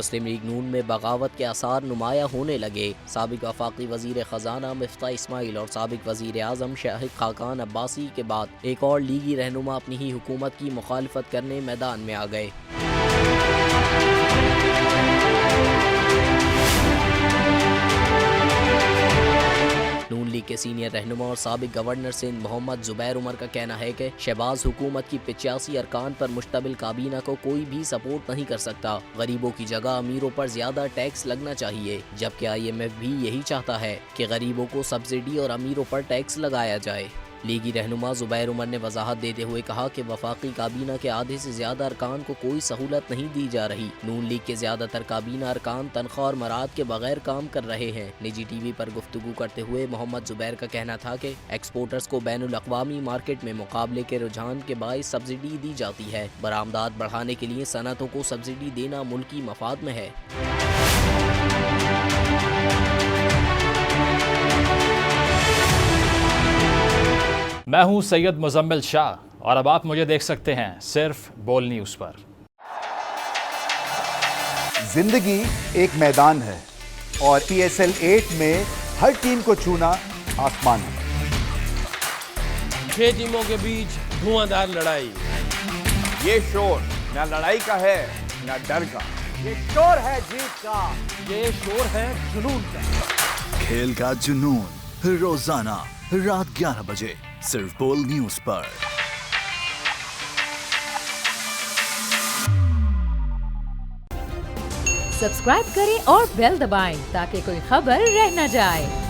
मुस्लिम league नून में बगावत के आसार नुमाया होने लगे। साबिक वफाकी वजीर खजाना मिफ्ता इस्माइल और साबिक वजीर आजम शाहिद खाकान अब्बासी के बाद एक और लीगी रहनुमा अपनी ही हुकूमत की मुखालफत करने मैदान में आ गए। नून लीग के सीनियर रहनुमा और साबिक गवर्नर सिंध मोहम्मद जुबैर उमर का कहना है कि शहबाज हुकूमत की 85 अरकान पर मुश्तमिल काबीना को कोई भी सपोर्ट नहीं कर सकता। गरीबों की जगह अमीरों पर ज्यादा टैक्स लगना चाहिए, जबकि IMF भी यही चाहता है कि गरीबों को सब्सिडी और अमीरों पर टैक्स लगाया जाए। लीगी रहनुमा जुबैर उमर ने वजाहत देते हुए कहा कि वफाकी काबीना के आधे से ज्यादा अरकान को कोई सहूलत नहीं दी जा रही। नून लीग के ज्यादातर काबीना अरकान तनख्वाह और मराद के बगैर काम कर रहे हैं। निजी TV पर गुफ्तगू करते हुए मोहम्मद जुबैर का कहना था कि एक्सपोर्टर्स को बैनुल अक़वामी मार्केट में मुकाबले के रुझान के बाइस सब्सिडी दी जाती है। बरामदात बढ़ाने के लिए सनतों को सब्सिडी देना मुल्की मफाद में है। मैं हूं सैयद मुजम्मिल शाह और अब आप मुझे देख सकते हैं सिर्फ बोल न्यूज़ पर। जिंदगी एक मैदान है और PSL 8 में हर टीम को छूना आसमान है। 6 टीमों के बीच धुआंधार लड़ाई। ये शोर न लड़ाई का है न डर का, ये शोर है जीत का, ये शोर है जुनून का। खेल का जुनून रोजाना रात 11 बजे सिर्फ बोल न्यूज़ पर। सब्सक्राइब करें और बेल दबाएं ताकि कोई खबर रह न जाए।